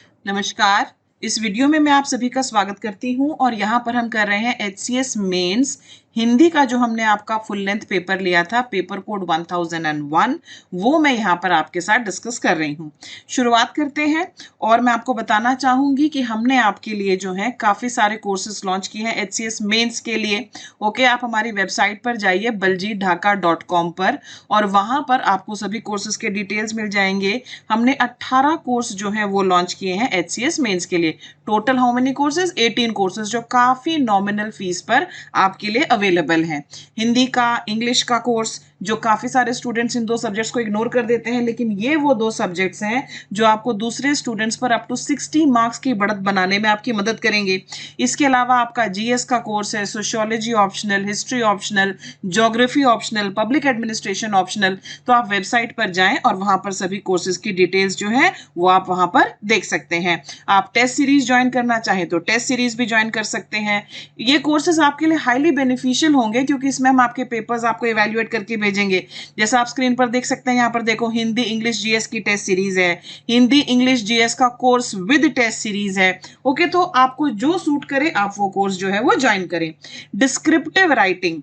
नमस्कार। इस वीडियो में मैं आप सभी का स्वागत करती हूँ और यहाँ पर हम कर रहे हैं एचसीएस मेंस हिंदी का जो हमने आपका फुल लेंथ पेपर लिया था, पेपर कोड 1001, वो मैं यहाँ पर आपके साथ डिस्कस कर रही हूँ। शुरुआत करते हैं और मैं आपको बताना चाहूँगी कि हमने आपके लिए जो है काफ़ी सारे कोर्सेज लॉन्च किए हैं एचसीएस मेंस के लिए। ओके, आप हमारी वेबसाइट पर जाइए baljeetdhaka.com पर और वहाँ पर आपको सभी कोर्सेज के डिटेल्स मिल जाएंगे। हमने 18 कोर्स जो है वो लॉन्च किए हैं एचसीएस मेंस के लिए। Total how many courses? 18 courses जो काफ़ी नॉमिनल फीस पर आपके लिए अवेलेबल हैं। हिंदी का, इंग्लिश का कोर्स जो काफ़ी सारे स्टूडेंट्स इन दो सब्जेक्ट्स को इग्नोर कर देते हैं, लेकिन ये वो दो सब्जेक्ट्स हैं जो आपको दूसरे स्टूडेंट्स पर अप टू 60 मार्क्स की बढ़त बनाने में आपकी मदद करेंगे। इसके अलावा आपका जीएस का कोर्स है, sociology optional, history optional, geography optional, public administration optional. तो आप वेबसाइट पर जाएं और वहां पर सभी कोर्सेज की डिटेल्स जो है वो आप वहां पर देख सकते हैं। आप टेस्ट सीरीज ज्वाइन करना चाहें तो टेस्ट सीरीज भी ज्वाइन कर सकते हैं। ये कोर्सेज आपके लिए हाईली बेनिफिशियल होंगे क्योंकि इसमें हम आपके पेपर्स आपको इवैल्यूएट करके भेजेंगे। जैसा आप स्क्रीन पर देख सकते हैं, यहाँ पर देखो हिंदी इंग्लिश जीएस की टेस्ट सीरीज है, हिंदी इंग्लिश जीएस का कोर्स विद टेस्ट सीरीज है। ओके, तो आपको जो सूट करे आप वो कोर्स जो है वो ज्वाइन करें। डिस्क्रिप्टिव राइटिंग,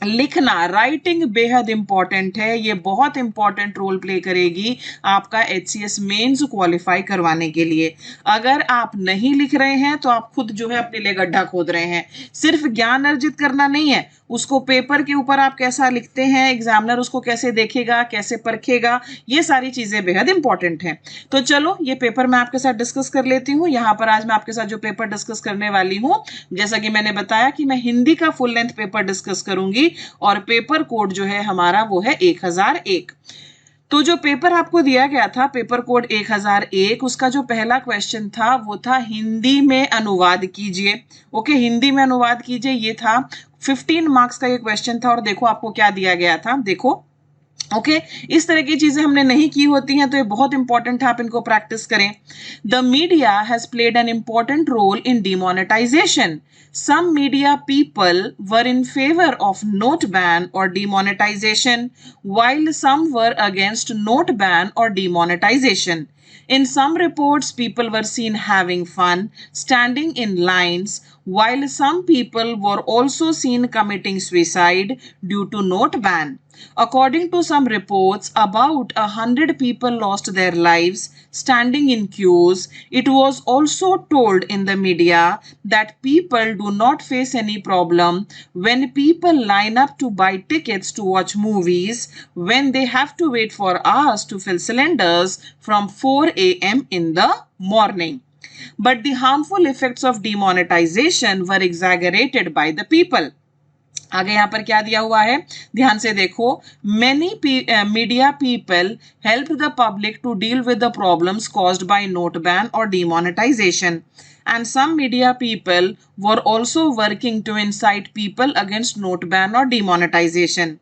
लिखना, राइटिंग बेहद इंपॉर्टेंट है। ये बहुत इंपॉर्टेंट रोल प्ले करेगी आपका एचसीएस मेंस क्वालिफाई करवाने के लिए। अगर आप नहीं लिख रहे हैं तो आप खुद जो है अपने लिए गड्ढा खोद रहे हैं। सिर्फ ज्ञान अर्जित करना नहीं है, उसको पेपर के ऊपर आप कैसा लिखते हैं, एग्जामिनर उसको कैसे देखेगा, कैसे परखेगा, ये सारी चीजें बेहद इंपॉर्टेंट हैं। तो चलो ये पेपर मैं आपके साथ डिस्कस कर लेती हूँ। यहाँ पर आज मैं आपके साथ जो पेपर डिस्कस करने वाली हूँ, जैसा कि मैंने बताया कि मैं हिंदी का फुल लेंथ पेपर डिस्कस करूंगी और पेपर कोड जो है हमारा वो है 1001। तो जो पेपर आपको दिया गया था, पेपर कोड 1001, उसका जो पहला क्वेश्चन था वो था हिंदी में अनुवाद कीजिए। ओके, हिंदी में अनुवाद कीजिए, ये था 15 मार्क्स का ये क्वेश्चन था। और देखो आपको क्या दिया गया था, देखो। ओके, इस तरह की चीजें हमने नहीं की होती हैं तो ये बहुत इंपॉर्टेंट है, आप इनको प्रैक्टिस करें। The media has played an important role in demonetisation. Some media people were in favor of note ban or demonetization, while some were against note ban or demonetization. In some reports, people were seen having fun, standing in lines, while some people were also seen committing suicide due to note ban. According to some reports, about 100 people lost their lives standing in queues. It was also told in the media that people do not face any problem when people line up to buy tickets to watch movies, when they have to wait for hours to fill cylinders from 4 a.m. in the morning. But the harmful effects of demonetization were exaggerated by the people. आगे यहाँ पर क्या दिया हुआ है, ध्यान से देखो। Many media people helped the public to deal with the problems caused by note ban or demonetization. And some media people were also working to incite people against note ban or demonetization.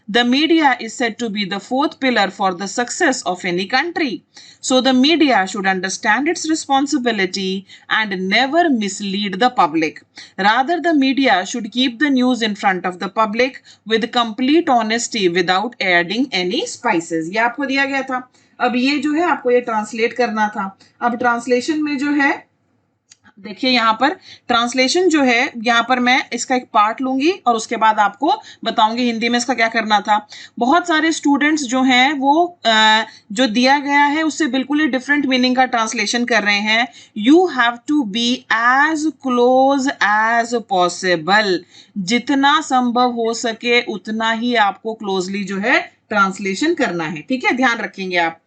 The media is said to be the fourth pillar for the success of any country. So the media should understand its responsibility and never mislead the public. Rather, the media should keep the news in front of the public with complete honesty without adding any spices. ये आपको दिया गया था। अब ये जो है आपको ये ट्रांसलेट करना था। अब ट्रांसलेशन में जो है देखिए, यहाँ पर ट्रांसलेशन जो है, यहाँ पर मैं इसका एक पार्ट लूंगी और उसके बाद आपको बताऊंगी हिंदी में इसका क्या करना था। बहुत सारे स्टूडेंट्स जो हैं वो जो दिया गया है उससे बिल्कुल ही डिफरेंट मीनिंग का ट्रांसलेशन कर रहे हैं। You have to be as close as possible, जितना संभव हो सके उतना ही आपको क्लोजली जो है ट्रांसलेशन करना है। ठीक है, ध्यान रखेंगे आप।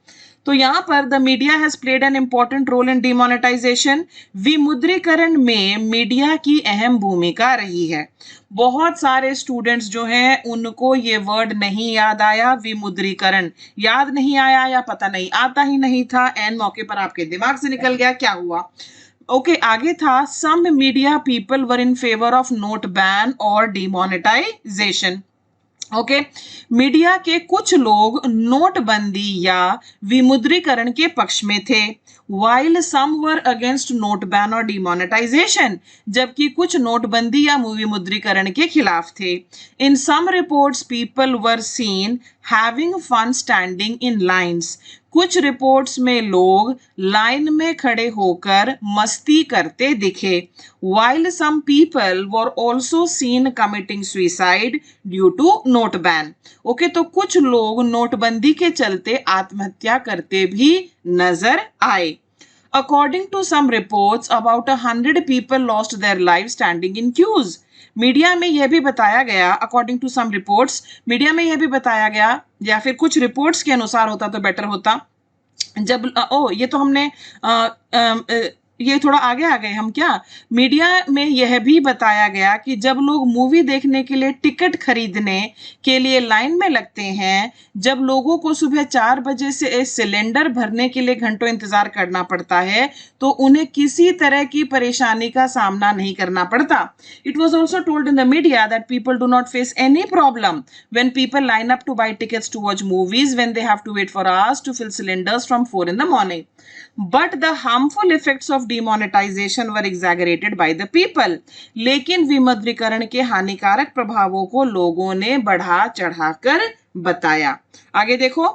तो यहां पर the media has played an important role in demonetisation. विमुद्रीकरण में मीडिया की अहम भूमिका रही है। बहुत सारे स्टूडेंट्स जो हैं उनको ये वर्ड नहीं याद आया, विमुद्रीकरण याद नहीं आया या पता नहीं आता ही नहीं था, एन मौके पर आपके दिमाग से निकल गया, क्या हुआ? ओके, आगे था some media people were in favour of note ban और डिमोनेटाइजेशन. ओके, मीडिया के कुछ लोग नोटबंदी या विमुद्रीकरण के पक्ष में थे, while some were against note ban और डिमोनेटाइजेशन, जबकि कुछ नोटबंदी या विमुद्रीकरण के खिलाफ थे. In some reports, people were seen having fun standing in lines. कुछ रिपोर्ट्स में लोग लाइन में खड़े होकर मस्ती करते दिखे, while some people were also seen committing suicide due to note ban. Okay, तो कुछ लोग नोटबंदी के चलते आत्महत्या करते भी नजर आए. According to some reports, about 100 people lost their lives standing in queues. Media में यह भी बताया गया, according to some reports, media में यह भी बताया गया, या फिर कुछ रिपोर्ट्स के अनुसार होता तो बेटर होता, जब ये तो हमने ये थोड़ा आगे आ गए हम क्या, मीडिया में यह भी बताया गया कि जब लोग मूवी देखने के लिए टिकट खरीदने के लिए लाइन में लगते हैं, जब लोगों को सुबह 4 बजे से सिलेंडर भरने के लिए घंटों इंतजार करना पड़ता है, तो उन्हें किसी तरह की परेशानी का सामना नहीं करना पड़ता. It was also told in the media that people do not face any problem when people line up to buy tickets to watch movies when they have to wait for hours to fill cylinders from 4 in the morning. But the harmful effects of demonetization were exaggerated by the people. लेकिन विमुद्रीकरण के हानिकारक प्रभावों को लोगों ने बढ़ा चढ़ाकर बताया. आगे देखो,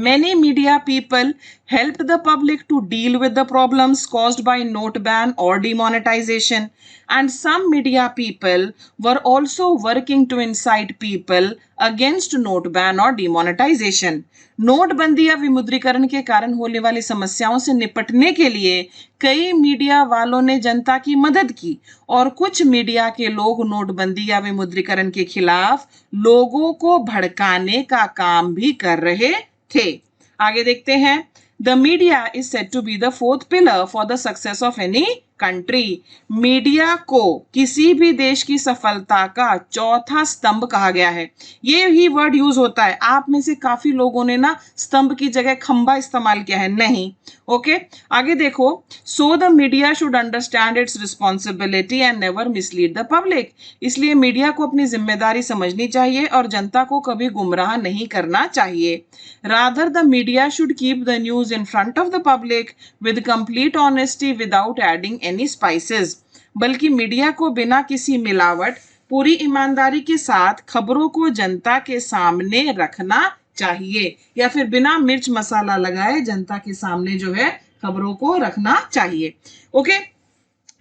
many media people helped the public to deal with the problems caused by note ban or demonetization, and some media people were also working to incite people against note ban or demonetization. नोटबंदी या विमुद्रीकरण के कारण होने वाली समस्याओं से निपटने के लिए कई मीडिया वालों ने जनता की मदद की, और कुछ मीडिया के लोग नोटबंदी या विमुद्रीकरण के खिलाफ लोगों को भड़काने का काम भी कर रहे थे. आगे देखते हैं. The media is said to be the fourth pillar for the success of any country. Media को किसी भी देश की सफलता का चौथा स्तंभ कहा गया है. ये ही वर्ड यूज होता है. आप में से काफी लोगों ने ना स्तंभ की जगह खंबा इस्तेमाल किया है. नहीं, ओके. आगे देखो. So the media should understand its responsibility and never mislead the public. इसलिए मीडिया को अपनी जिम्मेदारी समझनी चाहिए और जनता को कभी गुमराह नहीं करना चाहिए. Rather the media should keep the news in front of the public with complete honesty without adding any spices. बल्कि मीडिया को बिना किसी मिलावट, पूरी ईमानदारी के साथ खबरों को जनता के सामने रखना चाहिए, या फिर बिना मिर्च मसाला लगाए जनता के सामने जो है खबरों को रखना चाहिए. ओके,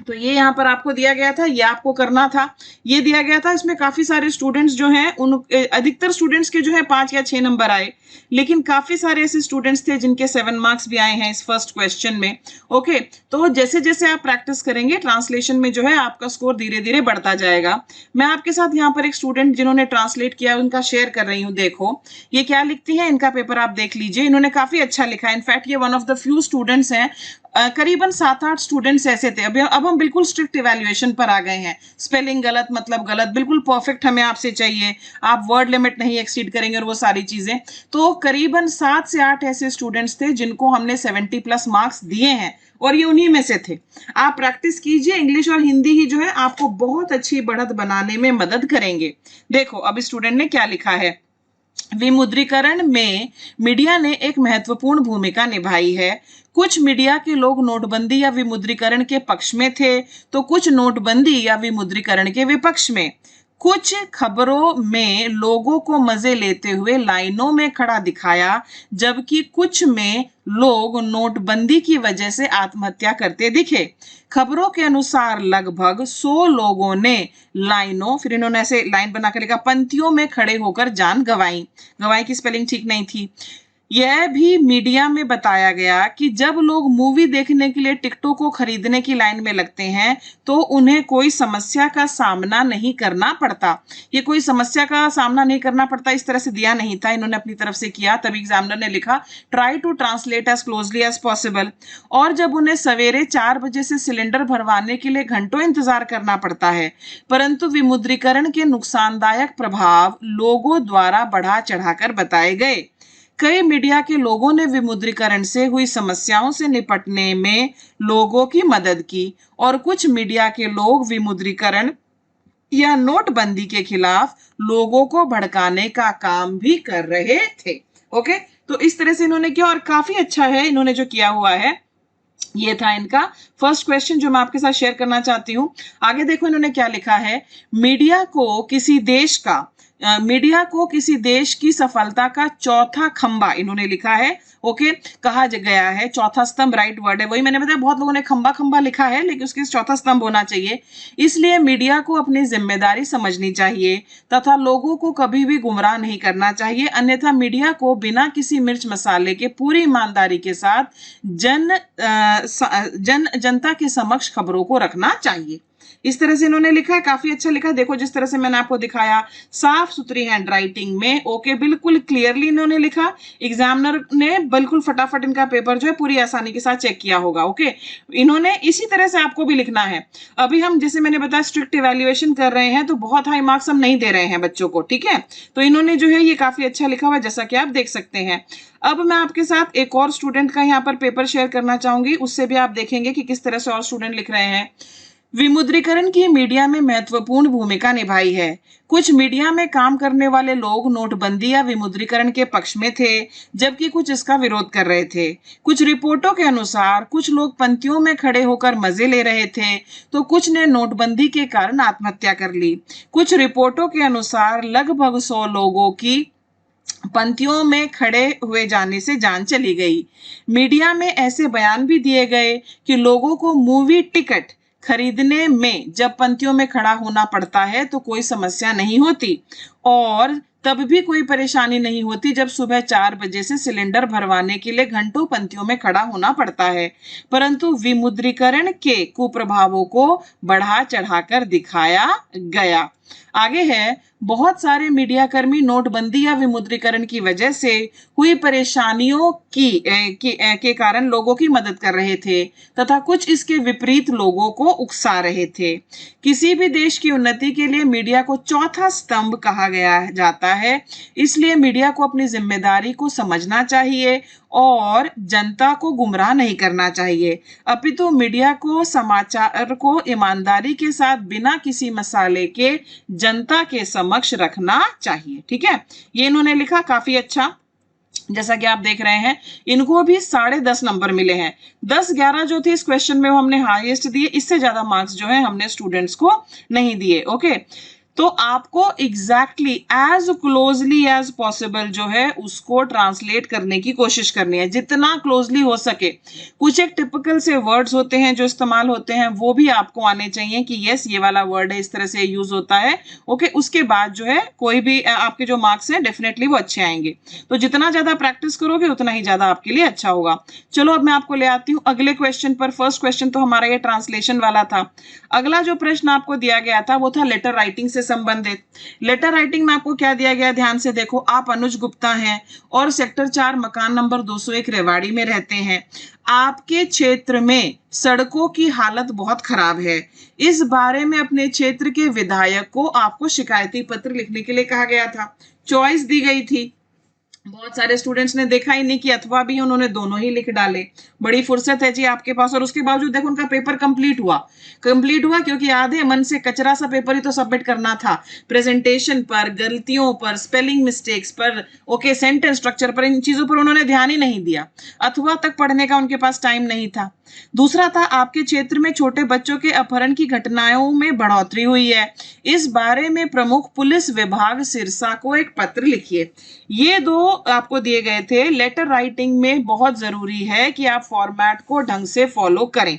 तो ये यहाँ पर आपको दिया गया था, ये आपको करना था, ये दिया गया था. इसमें काफी सारे स्टूडेंट्स जो हैं, उन अधिकतर स्टूडेंट्स के जो है 5 या 6 नंबर आए, लेकिन काफी सारे ऐसे स्टूडेंट्स थे जिनके 7 मार्क्स भी आए हैं इस फर्स्ट क्वेश्चन में. ओके, तो जैसे जैसे आप प्रैक्टिस करेंगे ट्रांसलेशन में जो है आपका स्कोर धीरे धीरे बढ़ता जाएगा. मैं आपके साथ यहाँ पर एक स्टूडेंट जिन्होंने ट्रांसलेट किया उनका शेयर कर रही हूँ. देखो ये क्या लिखती है, इनका पेपर आप देख लीजिए. इन्होंने काफी अच्छा लिखा है. इनफैक्ट ये one of the few students हैं, करीबन 7-8 स्टूडेंट्स ऐसे थे. अब हम बिल्कुल स्ट्रिक्ट इवैल्यूएशन पर आ गए हैं. स्पेलिंग गलत मतलब गलत, बिल्कुल परफेक्ट हमें आपसे चाहिए. आप वर्ड लिमिट नहीं एक्सीड करेंगे और वो सारी चीजें. तो करीबन 7 से 8 ऐसे स्टूडेंट्स थे जिनको हमने 70+ मार्क्स दिए हैं, और ये उन्हीं में से थे. आप प्रैक्टिस कीजिए. इंग्लिश और हिंदी ही जो है आपको बहुत अच्छी बढ़त बनाने में मदद करेंगे. देखो अब स्टूडेंट ने क्या लिखा है. विमुद्रीकरण में मीडिया ने एक महत्वपूर्ण भूमिका निभाई है. कुछ मीडिया के लोग नोटबंदी या विमुद्रीकरण के पक्ष में थे, तो कुछ नोटबंदी या विमुद्रीकरण के विपक्ष में. कुछ खबरों में लोगों को मजे लेते हुए लाइनों में खड़ा दिखाया, जबकि कुछ में लोग नोटबंदी की वजह से आत्महत्या करते दिखे. खबरों के अनुसार लगभग 100 लोगों ने लाइनों, फिर इन्होंने ऐसे लाइन बनाकर लिखा, पंक्तियों में खड़े होकर जान गंवाई. गंवाई की स्पेलिंग ठीक नहीं थी. यह भी मीडिया में बताया गया कि जब लोग मूवी देखने के लिए टिकटों को खरीदने की लाइन में लगते हैं, तो उन्हें कोई समस्या का सामना नहीं करना पड़ता. ये कोई समस्या का सामना नहीं करना पड़ता इस तरह से दिया नहीं था, इन्होंने अपनी तरफ से किया. तभी एग्जामिनर ने लिखा try to translate as closely as possible. और जब उन्हें सवेरे 4 बजे से सिलेंडर भरवाने के लिए घंटों इंतजार करना पड़ता है, परंतु विमुद्रीकरण के नुकसानदायक प्रभाव लोगों द्वारा बढ़ा चढ़ाकर बताए गए. कई मीडिया के लोगों ने विमुद्रीकरण से हुई समस्याओं से निपटने में लोगों की मदद की, और कुछ मीडिया के लोग विमुद्रीकरण या नोटबंदी के खिलाफ लोगों को भड़काने का काम भी कर रहे थे. ओके, तो इस तरह से इन्होंने किया और काफी अच्छा है इन्होंने जो किया हुआ है. ये था इनका फर्स्ट क्वेश्चन जो मैं आपके साथ शेयर करना चाहती हूं. आगे देखो इन्होंने क्या लिखा है. मीडिया को किसी देश का मीडिया को किसी देश की सफलता का चौथा खंबा इन्होंने लिखा है, ओके, कहा गया है। चौथा स्तंभ राइट वर्ड है, वही मैंने बताया बहुत लोगों ने खंबा खंबा लिखा है, लेकिन उसके चौथा स्तंभ होना चाहिए। इसलिए मीडिया को अपनी जिम्मेदारी समझनी चाहिए तथा लोगों को कभी भी गुमराह नहीं करना चाहिए, अन्यथा मीडिया को बिना किसी मिर्च मसाले के पूरी ईमानदारी के साथ जनता के समक्ष खबरों को रखना चाहिए। इस तरह से इन्होंने लिखा है, काफी अच्छा लिखा है। देखो जिस तरह से मैंने आपको दिखाया, साफ सुथरी हैंडराइटिंग में, ओके, बिल्कुल क्लियरली इन्होंने लिखा। एग्जामिनर ने बिल्कुल फटाफट इनका पेपर जो है पूरी आसानी के साथ चेक किया होगा, ओके। इन्होंने इसी तरह से आपको भी लिखना है। अभी हम जैसे मैंने बताया स्ट्रिक्ट इवैल्यूएशन कर रहे हैं, तो बहुत हाई मार्क्स हम नहीं दे रहे हैं बच्चों को, ठीक है। तो इन्होंने जो है ये काफी अच्छा लिखा हुआ है, जैसा कि आप देख सकते हैं। अब मैं आपके साथ एक और स्टूडेंट का यहाँ पर पेपर शेयर करना चाहूंगी, उससे भी आप देखेंगे कि किस तरह से और स्टूडेंट लिख रहे हैं। विमुद्रीकरण की मीडिया में महत्वपूर्ण भूमिका निभाई है। कुछ मीडिया में काम करने वाले लोग नोटबंदी या विमुद्रीकरण के पक्ष में थे, जबकि कुछ इसका विरोध कर रहे थे। कुछ रिपोर्टों के अनुसार कुछ लोग पंक्तियों में खड़े होकर मजे ले रहे थे, तो कुछ ने नोटबंदी के कारण आत्महत्या कर ली। कुछ रिपोर्टों के अनुसार लगभग 100 लोगों की पंक्तियों में खड़े हुए जाने से जान चली गई। मीडिया में ऐसे बयान भी दिए गए कि लोगों को मूवी टिकट खरीदने में जब पंक्तियों में खड़ा होना पड़ता है तो कोई समस्या नहीं होती, और तब भी कोई परेशानी नहीं होती जब सुबह 4 बजे से सिलेंडर भरवाने के लिए घंटों पंक्तियों में खड़ा होना पड़ता है। परंतु विमुद्रीकरण के कुप्रभावों को बढ़ा चढ़ाकर दिखाया गया। आगे है, बहुत सारे मीडिया कर्मी नोटबंदी या विमुद्रीकरण की वजह से हुई परेशानियों के कारण लोगों की मदद कर रहे थे तथा कुछ इसके विपरीत लोगों को उकसा रहे थे। किसी भी देश की उन्नति के लिए मीडिया को चौथा स्तंभ कहा गया जाता है, इसलिए मीडिया को अपनी जिम्मेदारी को समझना चाहिए और जनता को गुमराह नहीं करना चाहिए, अपितु मीडिया को समाचार को ईमानदारी के साथ बिना किसी मसाले के जनता के समक्ष रखना चाहिए। ठीक है, ये इन्होंने लिखा, काफी अच्छा। जैसा कि आप देख रहे हैं, इनको भी 10.5 नंबर मिले हैं। 10-11 जो थे इस क्वेश्चन में वो हमने हाईएस्ट दिए, इससे ज्यादा मार्क्स जो है हमने स्टूडेंट्स को नहीं दिए। ओके, तो आपको exactly as closely as possible जो है उसको ट्रांसलेट करने की कोशिश करनी है, जितना क्लोजली हो सके। कुछ एक टिपिकल से वर्ड्स होते हैं जो इस्तेमाल होते हैं, वो भी आपको आने चाहिए कि यस ये वाला वर्ड है, इस तरह से यूज होता है। ओके, उसके बाद जो है कोई भी आपके जो मार्क्स हैं डेफिनेटली वो अच्छे आएंगे। तो जितना ज्यादा प्रैक्टिस करोगे उतना ही ज्यादा आपके लिए अच्छा होगा। चलो अब मैं आपको ले आती हूँ अगले क्वेश्चन पर। फर्स्ट क्वेश्चन तो हमारा ये ट्रांसलेशन वाला था। अगला जो प्रश्न आपको दिया गया था वो था लेटर राइटिंग से संबंधित। लेटर राइटिंग में आपको क्या दिया गया, ध्यान से देखो। आप अनुज गुप्ता हैं और सेक्टर 4 मकान नंबर 201 रेवाड़ी में रहते हैं। आपके क्षेत्र में सड़कों की हालत बहुत खराब है। इस बारे में अपने क्षेत्र के विधायक को आपको शिकायती पत्र लिखने के लिए कहा गया था। चॉइस दी गई थी, बहुत सारे स्टूडेंट्स ने देखा ही नहीं कि अथवा भी, उन्होंने दोनों ही लिख डाले। बड़ी फुर्सत है जी आपके पास, और उसके बावजूद देखो उनका पेपर कंप्लीट हुआ क्योंकि आधे मन से कचरा सा पेपर ही तो सबमिट करना था। प्रेजेंटेशन पर, गलतियों पर, स्पेलिंग मिस्टेक्स पर, ओके, सेंटेंस स्ट्रक्चर पर, इन चीजों पर उन्होंने ध्यान ही नहीं दिया। अथवा तक पढ़ने का उनके पास टाइम नहीं था। दूसरा था, आपके क्षेत्र में छोटे बच्चों के अपहरण की घटनाओं में बढ़ोतरी हुई है। इस बारे में प्रमुख पुलिस विभाग सिरसा को एक पत्र लिखिए। ये दो आपको दिए गए थे। लेटर राइटिंग में बहुत जरूरी है कि आप फॉर्मेट को ढंग से फॉलो करें।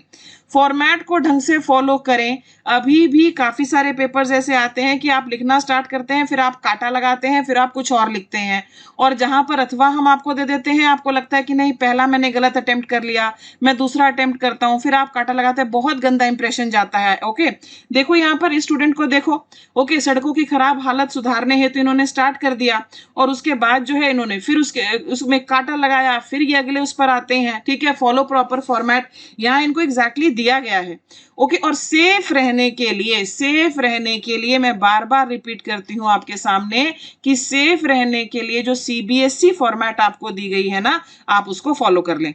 फॉर्मेट को ढंग से फॉलो करें। अभी भी काफी सारे पेपर्स ऐसे आते हैं कि आप लिखना स्टार्ट करते हैं, फिर आप काटा लगाते हैं, फिर आप कुछ और लिखते हैं, और जहां पर अथवा हम आपको दे देते हैं, आपको लगता है कि नहीं पहला मैंने गलत अटेम्प्ट कर लिया, मैं दूसरा अटेम्प्ट करता हूं, फिर आप काटा लगाते हैं, बहुत गंदा इंप्रेशन जाता है। ओके, देखो यहाँ पर स्टूडेंट को देखो, ओके, सड़कों की खराब हालत सुधारने हेतु इन्होंने स्टार्ट कर दिया, और उसके बाद जो है इन्होंने फिर उसमें काटा लगाया, फिर ये अगले उस पर आते हैं। ठीक है, फॉलो प्रॉपर फॉर्मेट यहाँ इनको एग्जैक्टली दिया गया है। ओके, और सेफ रहने के लिए मैं बार बार रिपीट करती हूं आपके सामने कि सेफ रहने के लिए जो सीबीएसई फॉर्मेट आपको दी गई है ना, आप उसको फॉलो कर लें।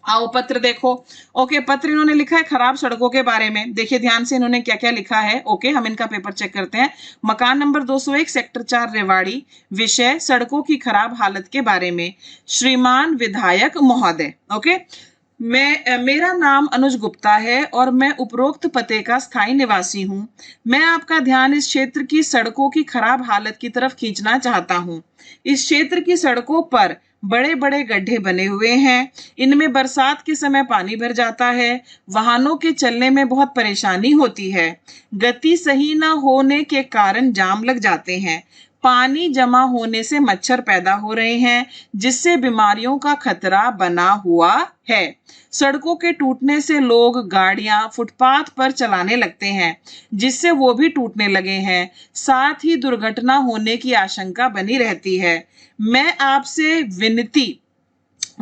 आओ पत्र देखो। ओके, पत्र इन्होंने लिखा है खराब सड़कों के बारे में। देखिए ध्यान से इन्होंने क्या क्या लिखा है। ओके, हम इनका पेपर चेक करते हैं। मकान नंबर 201 सेक्टर 4 रेवाड़ी, विषय सड़कों की खराब हालत के बारे में। श्रीमान विधायक महोदय। ओके, मेरा नाम अनुज गुप्ता है और मैं उपरोक्त पते का स्थायी निवासी हूँ। मैं आपका ध्यान इस क्षेत्र की सड़कों की खराब हालत की तरफ खींचना चाहता हूँ। इस क्षेत्र की सड़कों पर बड़े बड़े गड्ढे बने हुए हैं। इनमें बरसात के समय पानी भर जाता है। वाहनों के चलने में बहुत परेशानी होती है। गति सही न होने के कारण जाम लग जाते हैं। पानी जमा होने से मच्छर पैदा हो रहे हैं, जिससे बीमारियों का खतरा बना हुआ है। सड़कों के टूटने से लोग गाड़ियां फुटपाथ पर चलाने लगते हैं, जिससे वो भी टूटने लगे हैं। साथ ही दुर्घटना होने की आशंका बनी रहती है। मैं आपसे विनती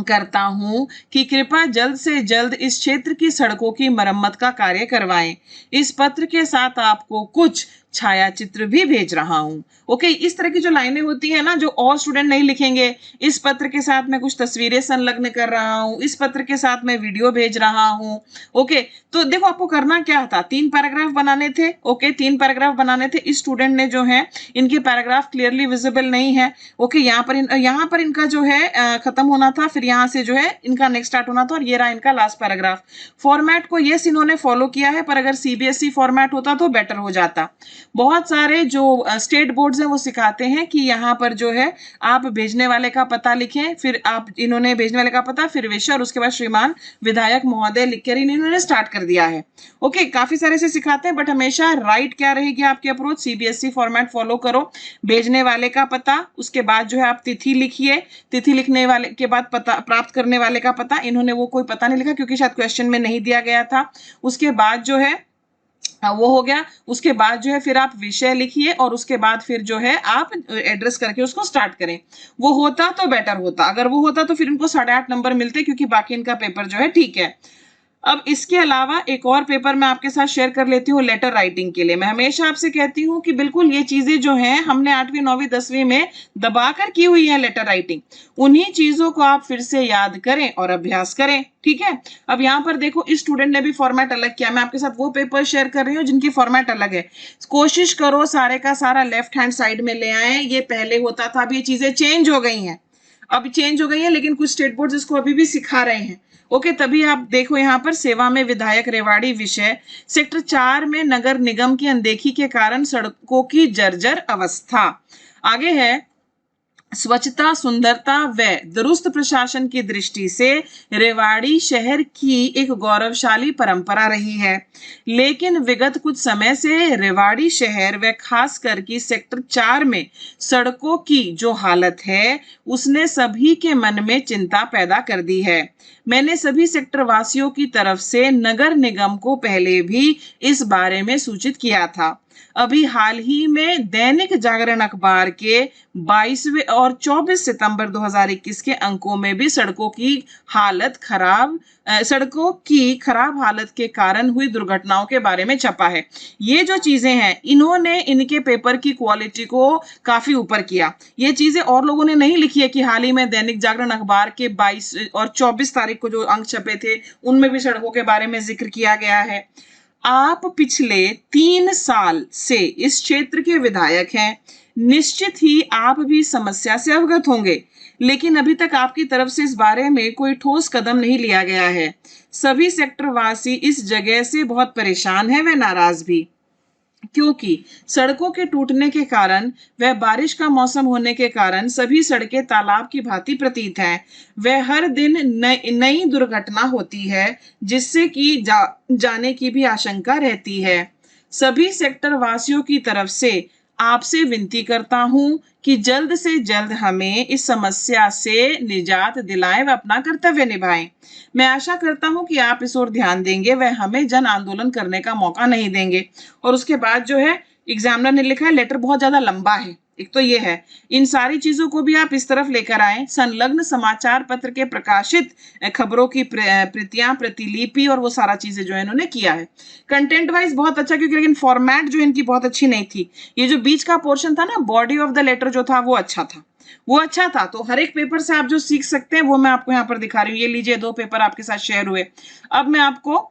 करता हूं कि कृपया जल्द से जल्द इस क्षेत्र की सड़कों की मरम्मत का कार्य करवाएं। इस पत्र के साथ आपको कुछ छायाचित्र भी भेज रहा हूं। ओके, इस तरह की जो लाइनें होती है ना, जो और स्टूडेंट नहीं लिखेंगे, इस पत्र के साथ मैं कुछ तस्वीरें संलग्न कर रहा हूं, इस पत्र के साथ मैं वीडियो भेज रहा हूं। ओके, तो देखो आपको करना क्या था, 3 पैराग्राफ बनाने थे। ओके, 3 पैराग्राफ बनाने थे। इस स्टूडेंट ने जो है, इनके पैराग्राफ क्लियरली विजिबल नहीं है। ओके, यहाँ पर इनका जो है खत्म होना था, फिर यहाँ से जो है इनका नेक्स्ट स्टार्ट होना था, और ये रहा इनका लास्ट पैराग्राफ। फॉर्मेट को यस इन्होंने फॉलो किया है, पर अगर सीबीएसई फॉर्मेट होता तो बेटर हो जाता। बहुत सारे जो स्टेट बोर्ड्स हैं वो सिखाते हैं कि यहाँ पर जो है आप भेजने वाले का पता लिखें, फिर आप इन्होंने भेजने वाले का पता, फिर विषय, और उसके बाद श्रीमान विधायक महोदय लिखकर इन्होंने स्टार्ट कर दिया है। ओके, काफी सारे से सिखाते हैं, बट हमेशा राइट क्या रहेगी आपकी अप्रोच, सीबीएसई फॉर्मेट फॉलो करो। भेजने वाले का पता, उसके बाद जो है आप तिथि लिखिए, तिथि लिखने वाले के बाद पता, प्राप्त करने वाले का पता। इन्होंने वो कोई पता नहीं लिखा क्योंकि शायद क्वेश्चन में नहीं दिया गया था। उसके बाद जो है वो हो गया। उसके बाद जो है फिर आप विषय लिखिए, और उसके बाद फिर जो है आप एड्रेस करके उसको स्टार्ट करें। वो होता तो बेटर होता, अगर वो होता तो फिर इनको 8.5 नंबर मिलते, क्योंकि बाकी इनका पेपर जो है ठीक है। अब इसके अलावा एक और पेपर मैं आपके साथ शेयर कर लेती हूँ लेटर राइटिंग के लिए। मैं हमेशा आपसे कहती हूँ कि बिल्कुल ये चीजें जो हैं हमने 8वीं 9वीं 10वीं में दबाकर की हुई है लेटर राइटिंग, उन्हीं चीजों को आप फिर से याद करें और अभ्यास करें। ठीक है, अब यहाँ पर देखो इस स्टूडेंट ने भी फॉर्मेट अलग किया। मैं आपके साथ वो पेपर शेयर कर रही हूँ जिनकी फॉर्मेट अलग है। कोशिश करो सारे का सारा लेफ्ट हैंड साइड में ले आए। ये पहले होता था, अब ये चीजें चेंज हो गई हैं, अब चेंज हो गई है, लेकिन कुछ स्टेट बोर्ड इसको अभी भी सिखा रहे हैं। ओके, तभी आप देखो यहाँ पर सेवा में विधायक रेवाड़ी विषय, सेक्टर 4 में नगर निगम की अनदेखी के कारण सड़कों की जर्जर अवस्था। आगे है, स्वच्छता, सुंदरता व दुरुस्त प्रशासन की दृष्टि से रेवाड़ी शहर की एक गौरवशाली परंपरा रही है, लेकिन विगत कुछ समय से रेवाड़ी शहर व खास करके सेक्टर 4 में सड़कों की जो हालत है उसने सभी के मन में चिंता पैदा कर दी है। मैंने सभी सेक्टर वासियों की तरफ से नगर निगम को पहले भी इस बारे में सूचित किया था। अभी हाल ही में दैनिक जागरण अखबार के 22वें और 24 सितंबर 2021 के अंकों में भी सड़कों की खराब हालत के कारण हुई दुर्घटनाओं के बारे में छपा है। ये जो चीजें हैं इन्होंने इनके पेपर की क्वालिटी को काफी ऊपर किया। ये चीजें और लोगों ने नहीं लिखी है कि हाल ही में दैनिक जागरण अखबार के 22 और 24 तारीख को जो अंक छपे थे उनमें भी सड़कों के बारे में जिक्र किया गया है। आप पिछले 3 साल से इस क्षेत्र के विधायक हैं, निश्चित ही आप भी समस्या से अवगत होंगे, लेकिन अभी तक आपकी तरफ से इस बारे में कोई ठोस कदम नहीं लिया गया है। सभी सेक्टर वासी इस जगह से बहुत परेशान हैं व नाराज भी, क्योंकि सड़कों के टूटने के कारण व बारिश का मौसम होने के कारण सभी सड़कें तालाब की भांति प्रतीत हैं। वह हर दिन नई दुर्घटना होती है, जिससे कि जाने की भी आशंका रहती है। सभी सेक्टर वासियों की तरफ से आपसे विनती करता हूं कि जल्द से जल्द हमें इस समस्या से निजात दिलाएं व अपना कर्तव्य निभाएं। मैं आशा करता हूं कि आप इस ओर ध्यान देंगे व हमें जन आंदोलन करने का मौका नहीं देंगे। और उसके बाद जो है एग्जामिनर ने लिखा है, लेटर बहुत ज्यादा लंबा है, एक तो ये है। इन सारी चीजों को भी आप इस तरफ लेकर आए। संलग्न समाचार पत्र के प्रकाशित खबरों की प्रतियां, प्रतिलिपि और वो सारा चीजें जो है इन्होंने किया है। कंटेंट वाइज बहुत अच्छा, क्योंकि लेकिन फॉर्मेट जो इनकी बहुत अच्छी नहीं थी। ये जो बीच का पोर्शन था ना, बॉडी ऑफ द लेटर जो था वो अच्छा था, वो अच्छा था। तो हर एक पेपर से आप जो सीख सकते हैं वो मैं आपको यहाँ पर दिखा रही हूँ। ये लीजिए 2 पेपर आपके साथ शेयर हुए। अब मैं आपको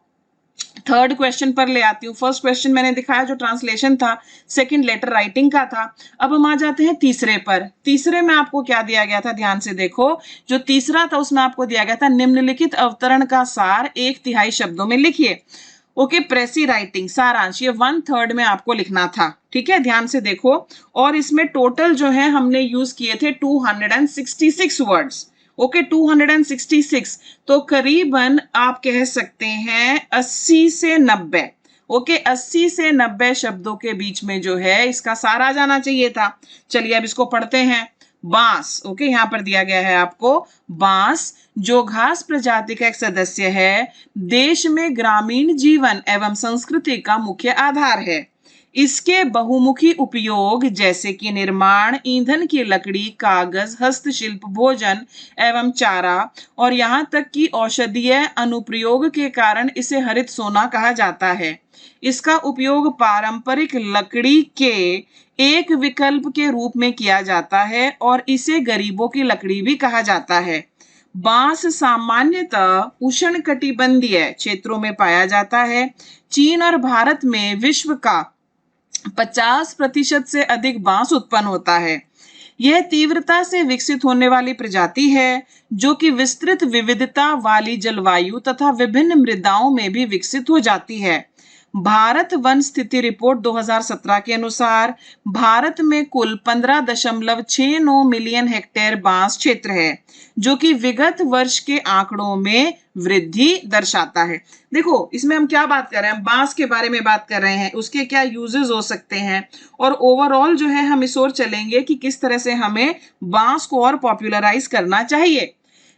थर्ड क्वेश्चन पर ले आती हूँ। फर्स्ट क्वेश्चन मैंने दिखाया जो ट्रांसलेशन था, सेकंड लेटर राइटिंग का था। अब हम आ जाते हैं तीसरे पर। तीसरे में आपको क्या दिया गया था, ध्यान से देखो। जो तीसरा था उसमें आपको दिया गया था निम्नलिखित अवतरण का सार 1/3 शब्दों में लिखिए। ओके, प्रेसी राइटिंग सारांश, ये 1/3 में आपको लिखना था। ठीक है, ध्यान से देखो। और इसमें टोटल जो है हमने यूज किए थे 266 वर्ड्स। ओके, 266, तो करीबन आप कह सकते हैं 80 से 90। ओके, 80 से 90 शब्दों के बीच में जो है इसका सार आ जाना चाहिए था। चलिए अब इसको पढ़ते हैं। बांस, ओके, यहां पर दिया गया है आपको बांस, जो घास प्रजाति का एक सदस्य है, देश में ग्रामीण जीवन एवं संस्कृति का मुख्य आधार है। इसके बहुमुखी उपयोग जैसे कि निर्माण, ईंधन की लकड़ी, कागज, हस्तशिल्प, भोजन एवं चारा और यहाँ तक कि औषधीय अनुप्रयोग के कारण इसे हरित सोना कहा जाता है। इसका उपयोग पारंपरिक लकड़ी के एक विकल्प के रूप में किया जाता है और इसे गरीबों की लकड़ी भी कहा जाता है। बांस सामान्यतः उष्णकटिबंधीय क्षेत्रों में पाया जाता है। चीन और भारत में विश्व का 50% से अधिक बांस उत्पन्न होता है। यह तीव्रता से विकसित होने वाली प्रजाति है, जो कि विस्तृत विविधता वाली जलवायु तथा विभिन्न मृदाओं में भी विकसित हो जाती है। भारत वन स्थिति रिपोर्ट 2017 के अनुसार भारत में कुल 15.69 मिलियन हेक्टेयर बांस क्षेत्र है, जो कि विगत वर्ष के आंकड़ों में वृद्धि दर्शाता है। देखो, इसमें हम क्या बात कर रहे हैं, बांस के बारे में बात कर रहे हैं, उसके क्या यूजेस हो सकते हैं, और ओवरऑल जो है हम इस ओर चलेंगे कि किस तरह से हमें बांस को और पॉपुलराइज करना चाहिए।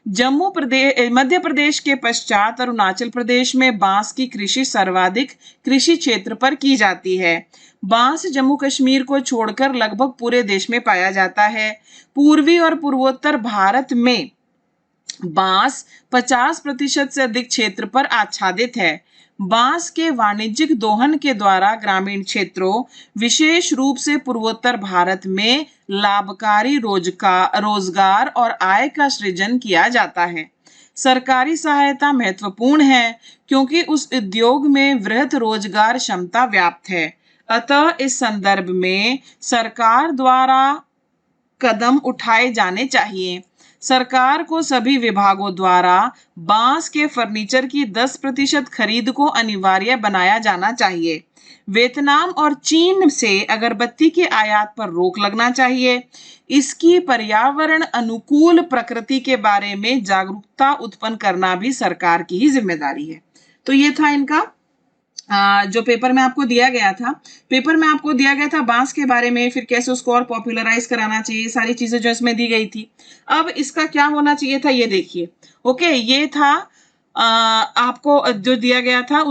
जम्मू प्रदेश, मध्य प्रदेश के पश्चात अरुणाचल प्रदेश में बांस की कृषि सर्वाधिक कृषि क्षेत्र पर की जाती है। बांस जम्मू कश्मीर को छोड़कर लगभग पूरे देश में पाया जाता है। पूर्वी और पूर्वोत्तर भारत में बांस 50% से अधिक क्षेत्र पर आच्छादित है। बांस के वाणिज्यिक दोहन के द्वारा ग्रामीण क्षेत्रों, विशेष रूप से पूर्वोत्तर भारत में लाभकारी रोजगार और आय का सृजन किया जाता है। सरकारी सहायता महत्वपूर्ण है क्योंकि उस उद्योग में वृहत रोजगार क्षमता व्याप्त है। अतः इस संदर्भ में सरकार द्वारा कदम उठाए जाने चाहिए। सरकार को सभी विभागों द्वारा बांस के फर्नीचर की 10% खरीद को अनिवार्य बनाया जाना चाहिए। वियतनाम और चीन से अगरबत्ती के आयात पर रोक लगना चाहिए। इसकी पर्यावरण अनुकूल प्रकृति के बारे में जागरूकता उत्पन्न करना भी सरकार की ही जिम्मेदारी है। तो ये था इनका जो पेपर में आपको दिया गया था। पेपर में आपको दिया गया था बांस के बारे में, फिर कैसे उसको और पॉपुलराइज कराना चाहिए, सारी चीजें जो इसमें दी गई थी। अब इसका क्या होना चाहिए था ये देखिए। ओके, ये था आपको जो दिया गया था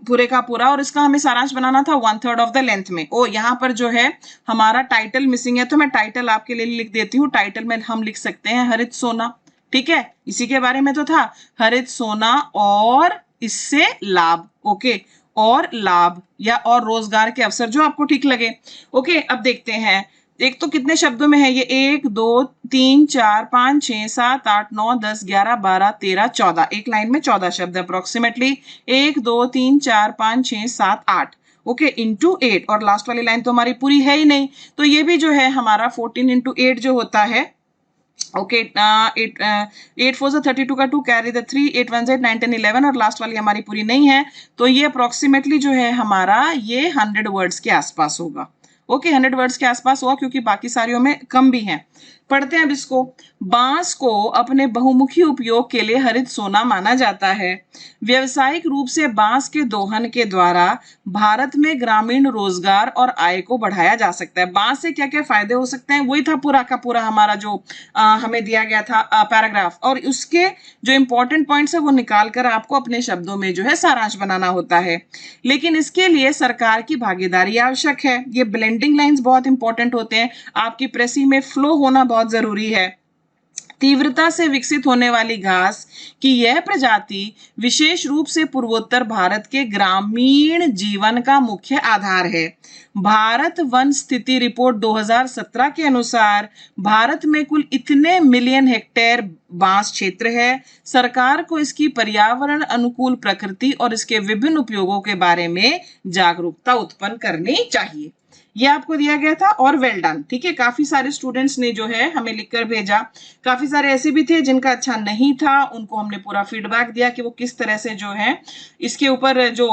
पूरे का पूरा, और इसका हमें सारांश बनाना था 1/3 ऑफ द लेंथ में। ओ, यहाँ पर जो है हमारा टाइटल मिसिंग है, तो मैं टाइटल आपके लिए लिख देती हूँ। टाइटल में हम लिख सकते हैं हरित सोना। ठीक है, इसी के बारे में तो था, हरित सोना और इससे लाभ। ओके, और लाभ या और रोजगार के अवसर, जो आपको ठीक लगे। ओके, अब देखते हैं। एक तो कितने शब्दों में है ये, 1 2 3 4 5 6 7 8 9 10 11 12 13 14, एक लाइन में 14 शब्द अप्रोक्सीमेटली। 1 2 3 4 5 6 7 8, ओके, इंटू 8, और लास्ट वाली लाइन तो हमारी पूरी है ही नहीं, तो ये भी जो है हमारा 14 इंटू 8 जो होता है। ओके, 8 4 से 32 का 2, कैरी द 3, 8 1 8 9 10 11, और लास्ट वाली हमारी पूरी नहीं है, तो ये अप्रोक्सीमेटली जो है हमारा ये 100 वर्ड्स के आसपास होगा। ओके, 100 वर्ड्स के आसपास हुआ, क्योंकि बाकी सारियों में कम भी हैं। पढ़ते हैं अब इसको। बांस को अपने बहुमुखी उपयोग के लिए हरित सोना माना जाता है। व्यवसायिक रूप से बांस के दोहन के द्वारा भारत में ग्रामीण रोजगार और आय को बढ़ाया जा सकता है। बांस से क्या क्या फायदे हो सकते हैं, वही था पूरा का पूरा हमारा जो हमें दिया गया था पैराग्राफ, और उसके जो इंपॉर्टेंट पॉइंट्स है वो निकाल कर आपको अपने शब्दों में जो है सारांश बनाना होता है। लेकिन इसके लिए सरकार की भागीदारी आवश्यक है। ये ब्लेंडिंग लाइंस बहुत इंपॉर्टेंट होते हैं, आपकी प्रेसी में फ्लो होना बहुत जरूरी है। तीव्रता से विकसित होने वाली घास की यह प्रजाति विशेष रूप से पूर्वोत्तर भारत के ग्रामीण जीवन का मुख्य आधार है। भारत वन स्थिति रिपोर्ट 2017 के अनुसार भारत में कुल इतने मिलियन हेक्टेयर बांस क्षेत्र है। सरकार को इसकी पर्यावरण अनुकूल प्रकृति और इसके विभिन्न उपयोगों के बारे में जागरूकता उत्पन्न करनी चाहिए। ये आपको दिया गया था और वेल डन। ठीक है, काफी सारे स्टूडेंट्स ने जो है हमें लिखकर भेजा। काफी सारे ऐसे भी थे जिनका अच्छा नहीं था, उनको हमने पूरा फीडबैक दिया कि वो किस तरह से जो है इसके ऊपर जो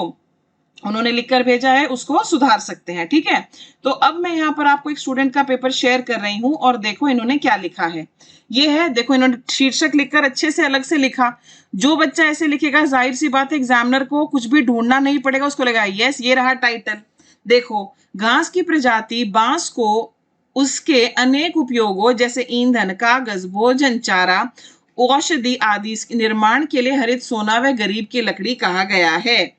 उन्होंने लिखकर भेजा है उसको सुधार सकते हैं। ठीक है, तो अब मैं यहाँ पर आपको एक स्टूडेंट का पेपर शेयर कर रही हूँ और देखो इन्होंने क्या लिखा है। ये है, देखो इन्होंने शीर्षक लिखकर अच्छे से अलग से लिखा। जो बच्चा ऐसे लिखेगा जाहिर सी बात है एग्जामिनर को कुछ भी ढूंढना नहीं पड़ेगा, उसको लगेगा यस ये रहा टाइटल। देखो, घास की प्रजाति बांस को उसके अनेक उपयोगों जैसे ईंधन, कागज, भोजन, चारा, औषधि आदि निर्माण के लिए हरित सोना व गरीब की लकड़ी कहा गया है।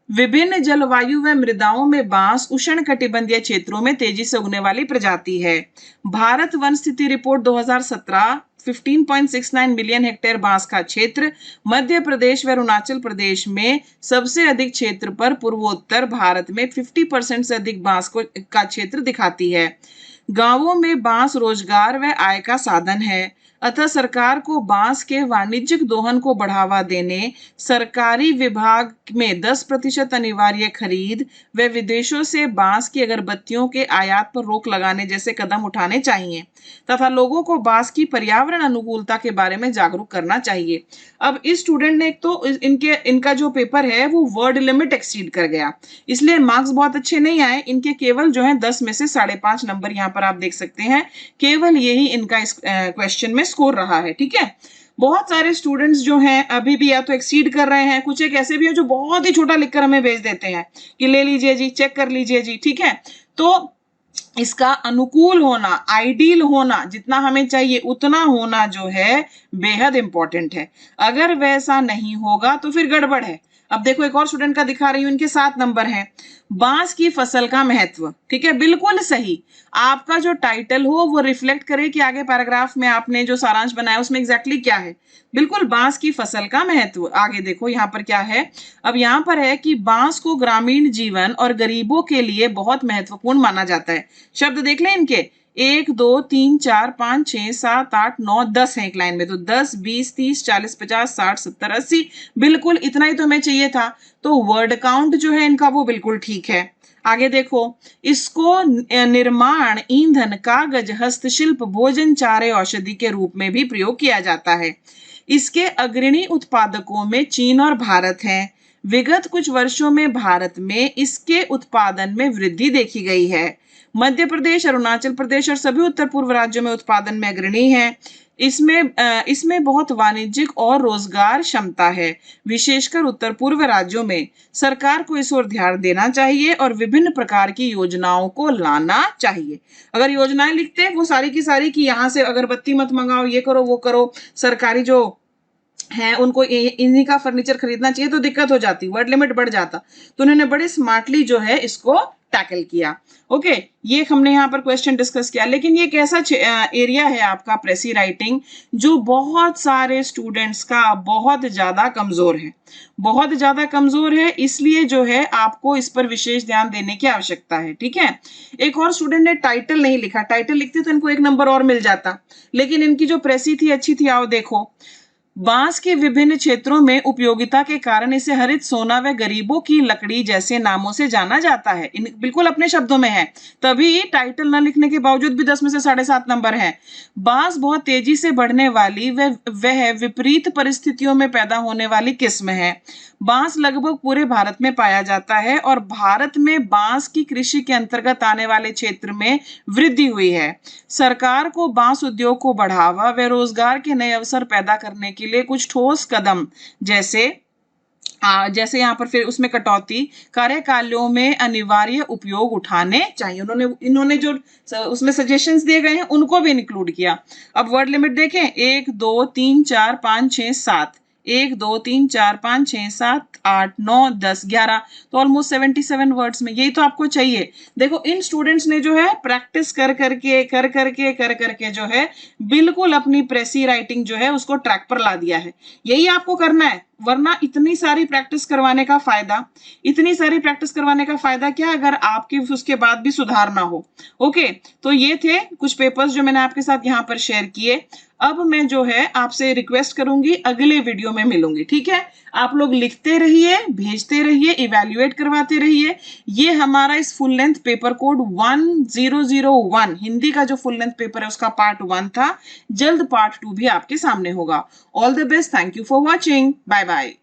विभिन्न जलवायु व मृदाओं में बांस उष्णकटिबंधीय क्षेत्रों में तेजी से उगने वाली प्रजाति है। भारत वन स्थिति रिपोर्ट 2017 15.69 मिलियन हेक्टेयर बांस का क्षेत्र मध्य प्रदेश व अरुणाचल प्रदेश में सबसे अधिक क्षेत्र पर पूर्वोत्तर भारत में 50% से अधिक बांस का क्षेत्र दिखाती है। गांवों में बांस रोजगार व आय का साधन है, अतः सरकार को बांस के वाणिज्यिक दोहन को बढ़ावा देने, सरकारी विभाग में 10% अनिवार्य खरीद व विदेशों से बांस की अगरबत्तियों के आयात पर रोक लगाने जैसे कदम उठाने चाहिए तथा लोगों को बांस की पर्यावरण अनुकूलता के बारे में जागरूक करना चाहिए। अब इस स्टूडेंट ने एक तो इनका जो पेपर है वो वर्ड लिमिट एक्सीड कर गया, इसलिए मार्क्स बहुत अच्छे नहीं आए। इनके केवल जो है 10 में से 5.5 नंबर यहाँ पर आप देख सकते हैं, केवल यही इनका इस क्वेश्चन में स्कोर रहा है। ठीक है, बहुत सारे स्टूडेंट्स जो हैं अभी भी या तो एक्सीड कर रहे हैं, कुछ एक ऐसे भी हैं जो बहुत ही छोटा लिखकर हमें भेज देते हैं कि ले लीजिए जी, चेक कर लीजिए जी। ठीक है, तो इसका अनुकूल होना, आइडियल होना, जितना हमें चाहिए उतना होना जो है बेहद इंपॉर्टेंट है। अगर वैसा नहीं होगा तो फिर गड़बड़ है। अब देखो एक और स्टूडेंट का दिखा रही हूं, इनके 7 नंबर हैं। बांस की फसल का महत्व। ठीक है, बिल्कुल सही। आपका जो टाइटल हो वो रिफ्लेक्ट करे कि आगे पैराग्राफ में आपने जो सारांश बनाया उसमें एग्जैक्टली क्या है। बिल्कुल, बांस की फसल का महत्व। आगे देखो यहाँ पर क्या है। अब यहाँ पर है कि बांस को ग्रामीण जीवन और गरीबों के लिए बहुत महत्वपूर्ण माना जाता है। शब्द देख लें इनके, 1 2 3 4 5 6 7 8 9 10 है एक लाइन में, तो 10 20 30 40 50 60 70 80, बिल्कुल इतना ही तो हमें चाहिए था। तो वर्ड काउंट जो है इनका वो बिल्कुल ठीक है। आगे देखो, इसको निर्माण, ईंधन, कागज, हस्तशिल्प, भोजन, चारे, औषधि के रूप में भी प्रयोग किया जाता है। इसके अग्रणी उत्पादकों में चीन और भारत हैं। विगत कुछ वर्षों में भारत में इसके उत्पादन में वृद्धि देखी गई है। मध्य प्रदेश, अरुणाचल प्रदेश और सभी उत्तर पूर्व राज्यों में उत्पादन में अग्रणी है। इसमें बहुत वाणिज्यिक और रोजगार क्षमता है, विशेषकर उत्तर पूर्व राज्यों में। सरकार को इस ओर ध्यान देना चाहिए और विभिन्न प्रकार की योजनाओं को लाना चाहिए। अगर योजनाएं लिखते हैं वो सारी की सारी कि यहाँ से अगरबत्ती मत मंगाओ, ये करो वो करो, सरकारी जो है उनको इन्हीं का फर्नीचर खरीदना चाहिए, तो दिक्कत हो जाती, वर्ड लिमिट बढ़ जाता। तो उन्होंने बड़े स्मार्टली जो है इसको टैकल किया। ओके, ये हमने यहाँ पर क्वेश्चन डिस्कस किया। लेकिन ये एक ऐसा एरिया है आपका प्रेसी राइटिंग जो बहुत सारे स्टूडेंट्स का बहुत ज्यादा कमजोर है, बहुत ज्यादा कमजोर है, इसलिए जो है आपको इस पर विशेष ध्यान देने की आवश्यकता है। ठीक है, एक और स्टूडेंट ने टाइटल नहीं लिखा, टाइटल लिखते तो इनको 1 नंबर और मिल जाता, लेकिन इनकी जो प्रेसी थी अच्छी थी। आओ देखो, बांस के विभिन्न क्षेत्रों में उपयोगिता के कारण इसे हरित सोना व गरीबों की लकड़ी जैसे नामों से जाना जाता है। बिल्कुल अपने शब्दों में है, तभी टाइटल न लिखने के बावजूद भी 10 में से 7.5 नंबर है। बांस बहुत तेजी से बढ़ने वाली वह विपरीत परिस्थितियों में पैदा होने वाली किस्म है। बांस लगभग पूरे भारत में पाया जाता है और भारत में बांस की कृषि के अंतर्गत आने वाले क्षेत्र में वृद्धि हुई है। सरकार को बांस उद्योग को बढ़ावा व रोजगार के नए अवसर पैदा करने के लिए कुछ ठोस कदम जैसे यहाँ पर फिर उसमें कटौती, कार्यकालों में अनिवार्य उपयोग उठाने चाहिए। इन्होंने जो उसमें सजेशंस दिए गए हैं उनको भी इंक्लूड किया। अब वर्ड लिमिट देखें, 1 2 3 4 5 6 7, 1 2 3 4 5 6 7 8 9 10 11, तो ऑलमोस्ट 77 वर्ड्स में। यही तो आपको चाहिए। देखो इन स्टूडेंट्स ने जो है प्रैक्टिस कर करके जो है बिल्कुल अपनी प्रेसी राइटिंग जो है उसको ट्रैक पर ला दिया है। यही आपको करना है, वरना इतनी सारी प्रैक्टिस करवाने का फायदा, इतनी सारी प्रैक्टिस करवाने का फायदा क्या अगर आपकी उसके बाद भी सुधार ना हो। ओके, तो ये थे कुछ पेपर्स जो मैंने आपके साथ यहाँ पर शेयर किए। अब मैं जो है आपसे रिक्वेस्ट करूंगी, अगले वीडियो में मिलूंगी, ठीक है। आप लोग लिखते रहिए, भेजते रहिए, इवैल्यूएट करवाते रहिए। ये हमारा इस full length paper code 1001 Hindi का जो फुल लेंथ पेपर है उसका पार्ट 1 था। जल्द पार्ट 2 भी आपके सामने होगा। All the best, thank you for watching, bye bye.